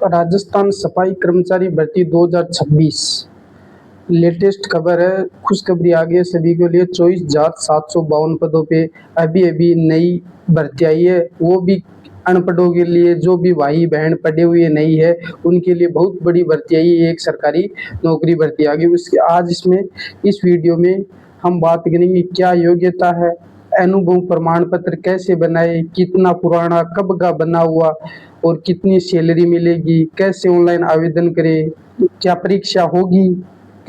राजस्थान सफाई कर्मचारी भर्ती 2026 लेटेस्ट खबर है। खुशखबरी आ गई है सभी के लिए। 24,752 पदों पे अभी अभी नई भर्ती आई है, वो भी अनपढ़ों के लिए। जो भी भाई बहन पढ़े हुए नहीं है उनके लिए बहुत बड़ी भर्ती आई है, एक सरकारी नौकरी भर्ती आ गई। उसके आज इस वीडियो में हम बात करेंगे क्या योग्यता है, अनुभव प्रमाण पत्र कैसे बनाए, कितना पुराना कब का बना हुआ और कितनी सैलरी मिलेगी, कैसे ऑनलाइन आवेदन करें, क्या परीक्षा होगी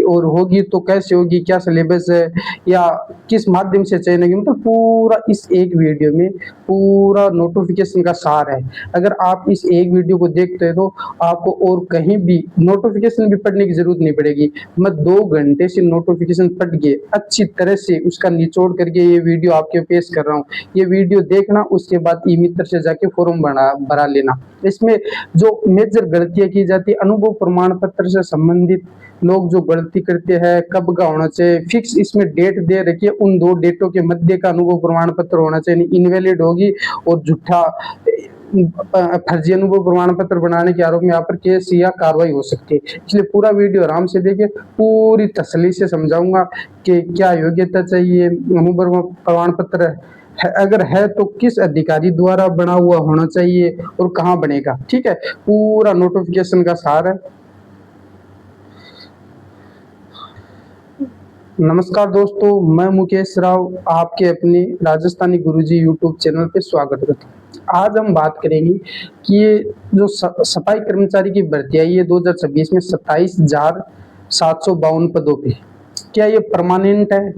और होगी तो कैसे होगी, क्या सिलेबस है या किस माध्यम से चयन होगी, मतलब पूरा इस एक वीडियो में पूरा नोटिफिकेशन का सार है। अगर आप इस एक वीडियो को देखते हैं तो आपको और कहीं भी नोटिफिकेशन भी पढ़ने की जरूरत नहीं पड़ेगी। मैं 2 घंटे से नोटिफिकेशन पढ़ के अच्छी तरह से उसका निचोड़ करके ये वीडियो आपके पेश कर रहा हूँ। ये वीडियो देखना, उसके बाद ई मित्र से जाके फॉर्म भरा लेना। इसमें जो मेजर गलतियां की जाती है, अनुभव प्रमाण पत्र से संबंधित लोग जो गलती करते हैं, कब का होना चाहिए, फिक्स इसमें डेट दे रखी है, उन 2 डेटों के मध्य का अनुभव प्रमाण पत्र होना चाहिए, इनवैलिड होगी और झूठा फर्जी अनुभव प्रमाण पत्र बनाने के आरोप में यहाँ पर केस या कार्रवाई हो सकती है। इसलिए पूरा वीडियो आराम से देखिए, पूरी तसल्ली से समझाऊंगा कि क्या योग्यता चाहिए, अनुभव प्रमाण पत्र है, अगर है तो किस अधिकारी द्वारा बना हुआ होना चाहिए और कहाँ बनेगा। ठीक है, पूरा नोटिफिकेशन का सार है। नमस्कार दोस्तों, मैं मुकेश राव आपके अपने राजस्थानी गुरुजी यूट्यूब चैनल पे स्वागत करता हूँ। आज हम बात करेंगे कि ये जो सफाई कर्मचारी की भर्ती आई है 2026 में 27,752 पदों पे, क्या ये परमानेंट है?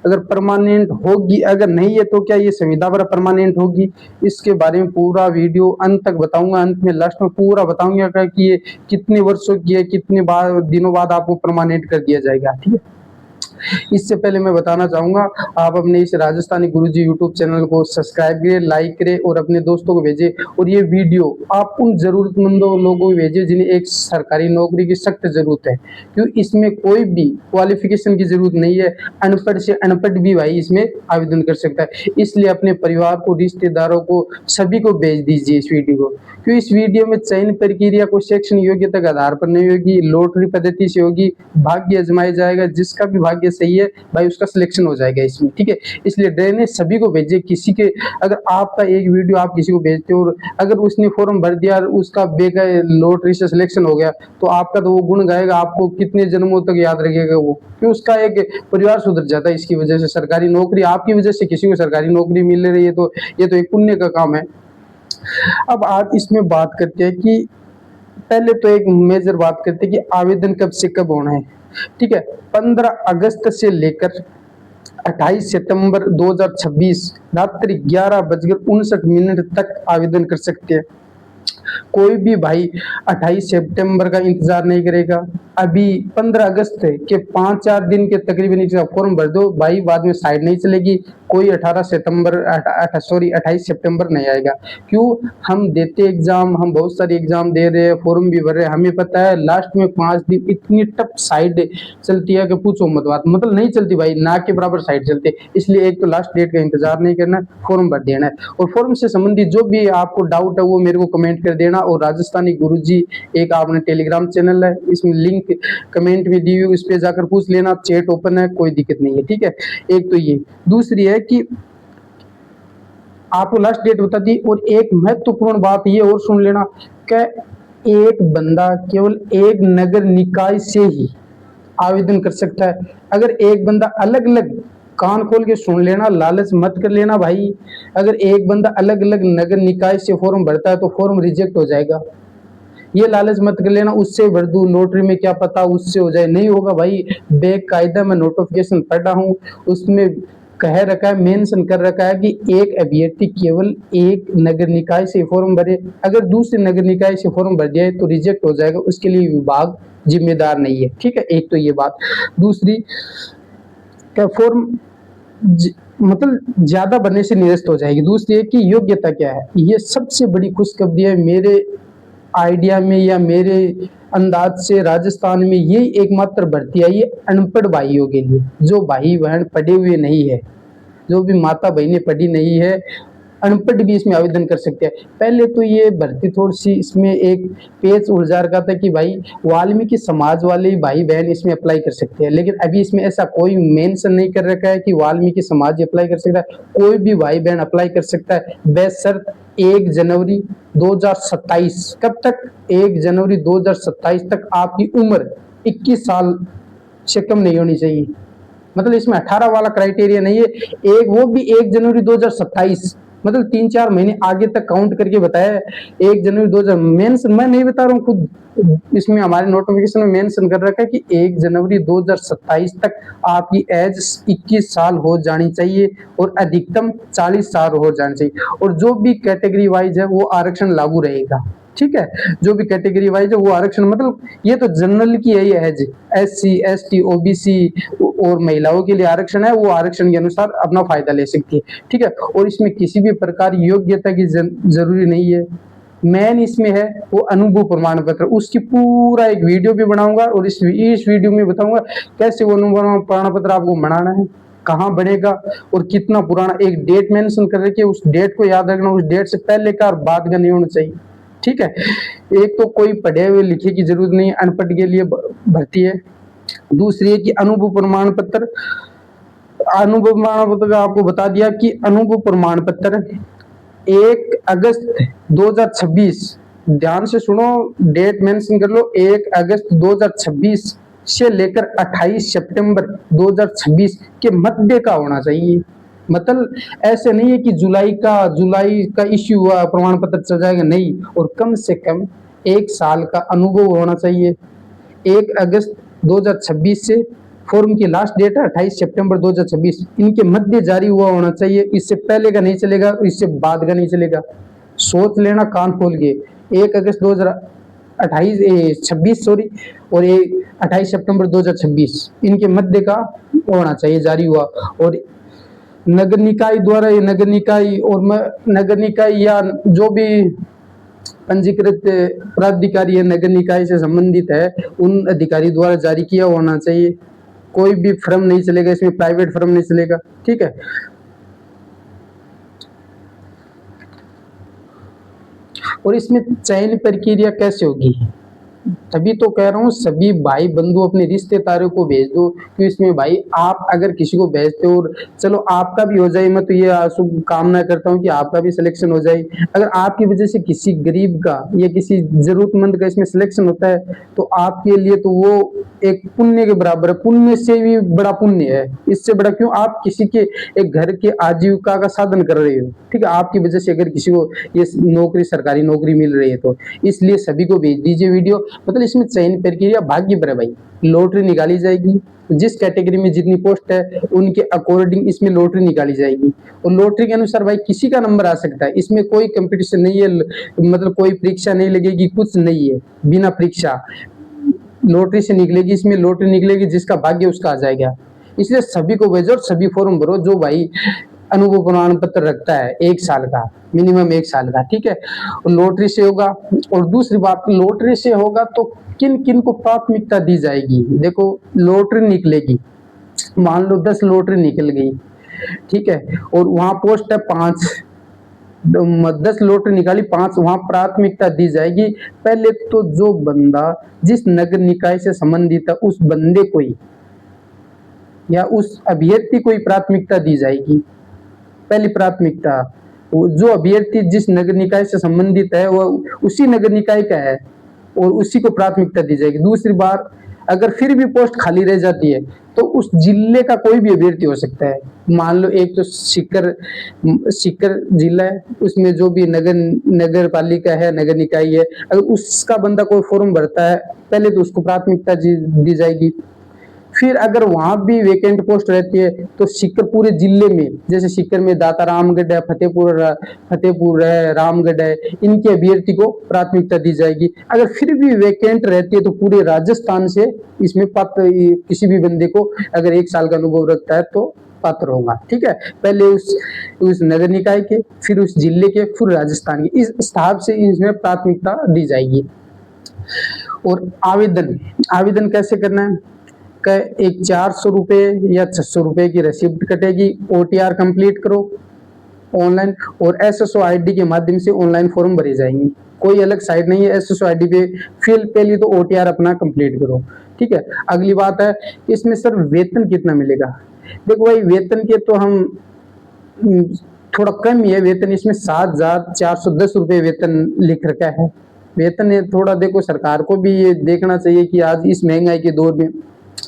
अगर परमानेंट होगी, अगर नहीं है तो क्या ये संविदा पर परमानेंट होगी? इसके बारे में पूरा वीडियो अंत तक बताऊंगा। अंत में लास्ट में पूरा बताऊंगा कि ये कितने वर्षों की है, कितने दिनों बाद आपको परमानेंट कर दिया जाएगा। ठीक है, इससे पहले मैं बताना चाहूंगा, आप अपने इस राजस्थानी गुरुजी यूट्यूब चैनल को सब्सक्राइब करें, लाइक करें और अपने दोस्तों को भेजें। और ये वीडियो आप उन जरूरतमंदों लोगों को भेजें जिन्हें एक सरकारी नौकरी की सख्त जरूरत है, क्योंकि इसमें कोई भी क्वालिफिकेशन की जरूरत नहीं है। अनपढ़ से अनपढ़ भी भाई इसमें आवेदन कर सकता है। इसलिए अपने परिवार को, रिश्तेदारों को, सभी को भेज दीजिए इस वीडियो को, क्योंकि इस वीडियो में चयन प्रक्रिया को शैक्षणिक योग्यता के आधार पर नहीं होगी, लॉटरी पद्धति से होगी, भाग्य आजमाया जाएगा। जिसका भी भाग्य सही है भाई उसका सिलेक्शन हो जाएगा इसमें। ठीक है, इसलिए डरने सभी को भेजिए। किसी के अगर आपका एक वीडियो आप किसी को भेजते हो और अगर उसने फॉर्म भर दिया और उसका बेकार लॉटरी से सिलेक्शन हो गया तो आपका तो वो गुण गाएगा, आपको कितने जन्मों तक याद रखेगा वो, क्योंकि उसका एक परिवार सुधर जाता है इसकी वजह से। सरकारी नौकरी आपकी वजह से किसी को सरकारी नौकरी मिल रही है तो ये तो एक पुण्य का काम है। अब आज इसमें बात करते हैं कि पहले तो एक मेजर बात करते हैं कि आवेदन कब से कब होना है। ठीक है, 15 अगस्त से लेकर 28 सितंबर 2026 रात्रि 11:59 तक आवेदन कर सकते हैं। कोई भी भाई 28 सितंबर का इंतजार नहीं करेगा। अभी 15 अगस्त के 5-4 दिन के तकरीबन फॉर्म भर दो भाई, बाद में साइड नहीं चलेगी। कोई 28 सितंबर नहीं आएगा। क्यों? हम देते एग्जाम, हम बहुत सारे एग्जाम दे रहे हैं, फॉर्म भी भर रहे हैं, हमें पता है लास्ट में 5 दिन इतनी टफ साइड चलती है कि पूछो मत बात। मतलब नहीं चलती भाई, ना के बराबर साइड चलती है। इसलिए एक तो लास्ट डेट का इंतजार नहीं करना, फॉर्म भर देना है। और फॉर्म से संबंधित जो भी आपको डाउट है वो मेरे को कमेंट कर देना। और राजस्थानी गुरुजी एक आपने टेलीग्राम चैनल है, इसमें लिंक कमेंट में दी हुई, उस पर जाकर पूछ लेना। चैट ओपन है, कोई दिक्कत नहीं है। ठीक है, एक तो ये। दूसरी है कि आपको लास्ट डेट बता दी। और एक महत्वपूर्ण बात ये और सुन लेना कि एक बंदा केवल एक नगर निकाय से ही आवेदन कर सकता है। अगर एक बंदा अलग अलग, कान खोल के सुन लेना, लालच मत कर लेना भाई, अगर एक बंदा अलग अलग नगर निकाय से फॉर्म भरता है तो फॉर्म रिजेक्ट हो जाएगा। ये लालच मत कर लेना उससे भर दूं लॉटरी में, क्या पता उससे हो जाए। नहीं होगा भाई, बेकायदा मैं नोटिफिकेशन पढ़ रहा हूँ, उसमें कह रखा है, मेंशन कर रखा है कि एक अभ्यर्थी केवल एक नगर निकाय से फॉर्म भरे। अगर दूसरे नगर निकाय से फॉर्म भर जाए तो रिजेक्ट हो जाएगा, उसके लिए विभाग जिम्मेदार नहीं है। ठीक है, एक तो ये बात। दूसरी, क्या फॉर्म मतलब ज्यादा भरने से निरस्त हो जाएगी। दूसरी है कि योग्यता क्या है। ये सबसे बड़ी खुशखबरी है मेरे आइडिया में या मेरे अंदाज से। राजस्थान में ये एकमात्र भर्ती आई है अनपढ़ भाइयों के लिए। जो भाई बहन पढ़े हुए नहीं है, जो भी माता बहनें पढ़ी नहीं है, अनपढ़ भी इसमें आवेदन कर सकते हैं। पहले तो ये भर्ती थोड़ी सी इसमें एक पेच उलझा रखा था कि भाई वाल्मीकि समाज वाले ही भाई बहन इसमें अप्लाई कर सकते हैं, लेकिन अभी इसमें ऐसा कोई मेंशन नहीं कर रखा है कि वाल्मीकि समाज अप्लाई कर सकता है। कोई भी भाई बहन अप्लाई कर सकता है, बेशर्त 1 जनवरी 2027, कब तक? 1 जनवरी 2027 तक आपकी उम्र 21 साल से कम नहीं होनी चाहिए। मतलब इसमें 18 वाला क्राइटेरिया नहीं है, एक वो भी 1 जनवरी 2027, मतलब 3-4 महीने आगे तक काउंट करके बताया। 1 जनवरी 2000 मेंशन मैं नहीं बता रहा हूँ, खुद इसमें हमारे नोटिफिकेशन में मेंशन कर रखा है कि 1 जनवरी 2027 तक आपकी एज 21 साल हो जानी चाहिए और अधिकतम 40 साल हो जानी चाहिए। और जो भी कैटेगरी वाइज है वो आरक्षण लागू रहेगा, ठीक है। जो भी कैटेगरी वाइज है वो आरक्षण, मतलब ये तो जनरल की है, ये एज SC ST OBC और महिलाओं के लिए आरक्षण है, वो आरक्षण के अनुसार अपना फायदा ले सकती है, ठीक है। और इसमें किसी भी प्रकार योग्यता की जरूरी नहीं है। मेन इसमें है वो अनुभव प्रमाण पत्र, उसकी पूरा एक वीडियो भी बनाऊंगा और इस वीडियो में बताऊंगा कैसे वो अनुभव प्रमाण पत्र आपको बनाना है, कहाँ बनेगा और कितना पुराना। एक डेट मेंशन कर रखी है, उस डेट को याद रखना, उस डेट से पहले का और बाद का नहीं होना चाहिए, ठीक है। एक तो कोई पढ़े हुए लिखे की जरूरत नहीं, अनपढ़ के लिए भर्ती है। दूसरी है कि अनुभव प्रमाण पत्र का आपको बता दिया कि अनुभव प्रमाण पत्र 1 अगस्त 2026, ध्यान से सुनो, डेट मेंशन कर लो, 1 अगस्त 2026 से लेकर 28 सितंबर 2026 के मध्य का होना चाहिए। मतलब ऐसे नहीं है कि जुलाई का इश्यू हुआ प्रमाण पत्र चल जाएगा, नहीं। और कम से कम 1 साल का अनुभव होना चाहिए। 1 अगस्त 2026 से फॉर्म की लास्ट डेट है 28 सितंबर 2026, इनके मध्य जारी हुआ होना चाहिए। इससे पहले का नहीं चलेगा, इससे बाद का नहीं चलेगा। सोच लेना कान खोल के, 1 अगस्त 2026 सॉरी, और 28 सितंबर 2026 इनके मध्य का होना चाहिए जारी हुआ। और नगर निकाय द्वारा, ये नगर निकाय और नगर निकाय या जो भी पंजीकृत प्राधिकारी है नगर निकाय से संबंधित है, उन अधिकारी द्वारा जारी किया होना चाहिए। कोई भी फर्म नहीं चलेगा इसमें, प्राइवेट फर्म नहीं चलेगा, ठीक है। और इसमें चयन प्रक्रिया कैसे होगी, तभी तो कह रहा हूँ सभी भाई बंधु अपने रिश्तेदारों को भेज दो, क्योंकि इसमें भाई आप अगर किसी को भेजते हो और चलो आपका भी हो जाए, मैं तो ये शुभ कामना करता हूँ कि आपका भी सिलेक्शन हो जाए। अगर आपकी वजह से किसी गरीब का या किसी जरूरतमंद का इसमें सिलेक्शन होता है तो आपके लिए तो वो एक पुण्य के बराबर है, पुण्य से भी बड़ा पुण्य है। इससे बड़ा क्यों, आप किसी के एक घर के आजीविका का साधन कर रहे हो, ठीक है। आपकी वजह से अगर किसी को ये नौकरी, सरकारी नौकरी मिल रही है तो इसलिए सभी को भेज दीजिए वीडियो। मतलब इसमें चयन प्रक्रिया भाग्य पर है भाई, लॉटरी निकाली जाएगी, जिस कैटेगरी में जितनी पोस्ट है उनके अकॉर्डिंग इसमें लॉटरी निकाली जाएगी। और लॉटरी के अनुसार भाई किसी का नंबर आ सकता है, इसमें कोई कंपटीशन नहीं है, मतलब कोई परीक्षा नहीं लगेगी, कुछ नहीं है, बिना परीक्षा लॉटरी से निकलेगी। इसमें लॉटरी निकलेगी, जिसका भाग्य उसका आ जाएगा। इसलिए सभी को भेजो और सभी फॉर्म भरो जो भाई अनुभव प्रमाण पत्र रखता है 1 साल का, मिनिमम 1 साल का, ठीक है। लॉटरी से होगा। और दूसरी बात, लॉटरी से होगा तो किन किन को प्राथमिकता दी जाएगी। देखो लॉटरी निकलेगी, मान लो 10 लॉटरी निकल गई, ठीक है, और वहां पोस्ट है 5, 10 लॉटरी निकाली 5, वहां प्राथमिकता दी जाएगी। पहले तो जो बंदा जिस नगर निकाय से संबंधित है उस बंदे को ही या उस अभ्यर्थी को ही प्राथमिकता दी जाएगी। पहली प्राथमिकता, जो अभ्यर्थी जिस नगर निकाय से संबंधित है वो उसी नगर निकाय का है और उसी को प्राथमिकता दी जाएगी। दूसरी बार, अगर फिर भी पोस्ट खाली रह जाती है तो उस जिले का कोई भी अभ्यर्थी हो सकता है। मान लो एक तो सीकर जिला है, उसमें जो भी नगर पालिका है, नगर निकाय है, अगर उसका बंदा कोई फॉर्म भरता है पहले तो उसको प्राथमिकता दी जाएगी। फिर अगर वहां भी वेकेंट पोस्ट रहती है तो सीकर पूरे जिले में, जैसे सीकर में दाता रामगढ़ है, फतेहपुर है, रामगढ़ है, इनके अभ्यर्थी को प्राथमिकता दी जाएगी। अगर फिर भी वेकेंट रहती है तो पूरे राजस्थान से इसमें पात्र किसी भी बंदे को अगर 1 साल का अनुभव रखता है तो पात्र होगा, ठीक है। पहले उस नगर निकाय के, फिर उस जिले के, फिर राजस्थान के, इस हिसाब से इसमें प्राथमिकता दी जाएगी। और आवेदन कैसे करना है, एक 400 रुपए या 600 रुपए की रिसिप्ट कटेगी। OTR कंप्लीट करो, ऑनलाइन, और एसएसओ आईडी के माध्यम से ऑनलाइन फॉर्म भरे जाएंगे। कोई अलग साइट नहीं है, एसएसओ आईडी पे फिल पहले तो ओटीआर अपना कंप्लीट करो। ठीक है, अगली बात है इसमें सर वेतन कितना मिलेगा। देखो भाई वेतन के तो हम थोड़ा कम ही है वेतन, इसमें 7,410 रुपए वेतन लिख रखा है। वेतन है थोड़ा, देखो सरकार को भी ये देखना चाहिए कि आज इस महंगाई के दौर में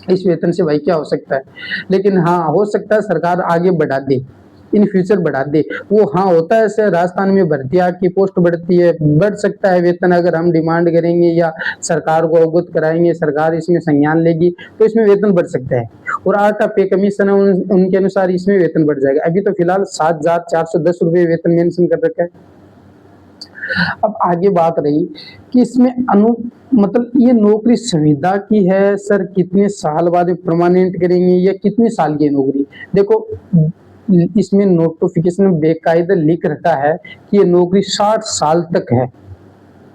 इस वेतन से भाई क्या हो सकता है। लेकिन हाँ, हो सकता है सरकार आगे बढ़ा दे, इन फ्यूचर बढ़ा दे। वो हाँ होता है, ऐसे राजस्थान में भर्तियां की पोस्ट बढ़ती है, बढ़ सकता है वेतन अगर हम डिमांड करेंगे या सरकार को अवगत कराएंगे, सरकार इसमें संज्ञान लेगी तो इसमें वेतन बढ़ सकता है। और आटा पे कमीशन है उनके अनुसार इसमें वेतन बढ़ जाएगा। अभी तो फिलहाल 7,410 रुपए वेतन मेंशन कर रखा है। अब आगे बात रही कि इसमें मतलब ये नौकरी संविदा की है सर, कितने साल बाद परमानेंट करेंगे या कितने साल की नौकरी। देखो इसमें नोटिफिकेशन में बेकायदा लिख रखा है कि ये नौकरी 60 साल तक है।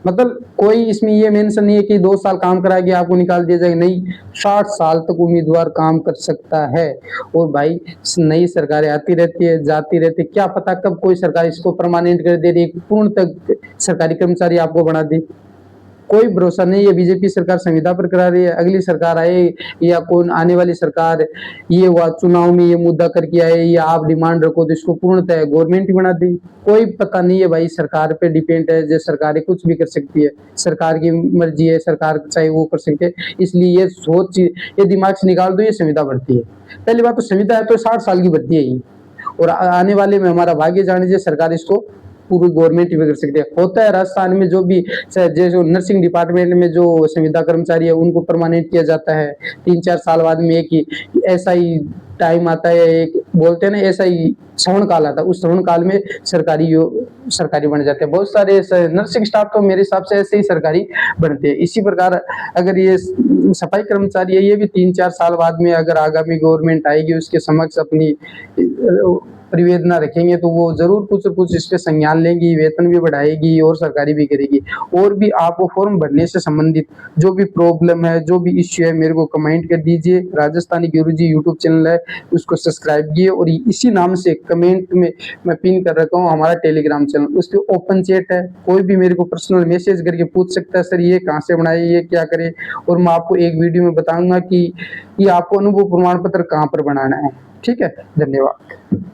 मतलब कोई इसमें ये मेंशन नहीं है कि 2 साल काम करा के आपको निकाल दिया जाएगा, नहीं, 60 साल तक उम्मीदवार काम कर सकता है। और भाई नई सरकारें आती रहती है जाती रहती है, क्या पता कब कोई सरकार इसको परमानेंट कर दे रही है, पूर्ण तक सरकारी कर्मचारी आपको बना दे, कोई भरोसा नहीं है। बीजेपी सरकार संविदा पर करा रही है, अगली सरकार आए या कौन आने वाली सरकार ये हुआ चुनाव में ये मुद्दा करके आए या आप डिमांड रखो तो इसको पूर्णतः गवर्नमेंट ही बना दे, कोई पता नहीं है भाई। सरकार पे डिपेंड है, जो सरकारें कुछ भी कर सकती है, सरकार की मर्जी है, सरकार चाहे वो कर सकते है। इसलिए ये सोच ये दिमाग से निकाल दो, ये संविदा भर्ती है। पहली बात तो संविदा है तो 60 साल की भर्ती है ये, और आने वाले में हमारा भाग्य जाने से सरकार इसको पूरी गवर्नमेंट भी कर सकती है। होता है राजस्थान में जो भी जो नर्सिंग डिपार्टमेंट में जो संविदा कर्मचारी है उनको परमानेंट किया जाता है 3-4 साल बाद में। एक ही ऐसा ही टाइम आता है, एक बोलते हैं ना ऐसा ही श्रवण काल आता है, उस श्रवण काल में सरकारी बन जाते हैं। बहुत सारे नर्सिंग स्टाफ तो मेरे हिसाब से ऐसे ही सरकारी बनते हैं। इसी प्रकार अगर ये सफाई कर्मचारी है, ये भी 3-4 साल बाद में अगर आगामी गवर्नमेंट आएगी उसके समक्ष अपनी परिवेदना रखेंगे तो वो जरूर कुछ कुछ इस पे संज्ञान लेंगी, वेतन भी बढ़ाएगी और सरकारी भी करेगी। और भी आपको फॉर्म भरने से संबंधित जो भी प्रॉब्लम है, जो भी इश्यू है, मेरे को कमेंट कर दीजिए। राजस्थानी गुरुजी यूट्यूब चैनल है, उसको सब्सक्राइब किए, और इसी नाम से कमेंट में मैं पिन कर रखा हूँ हमारा टेलीग्राम चैनल, उस पर ओपन चैट है, कोई भी मेरे को पर्सनल मैसेज करके पूछ सकता है सर ये कहाँ से बनाए, ये क्या करे, और मैं आपको एक वीडियो में बताऊंगा कि ये आपको अनुभव प्रमाण पत्र कहाँ पर बनाना है। ठीक है, धन्यवाद।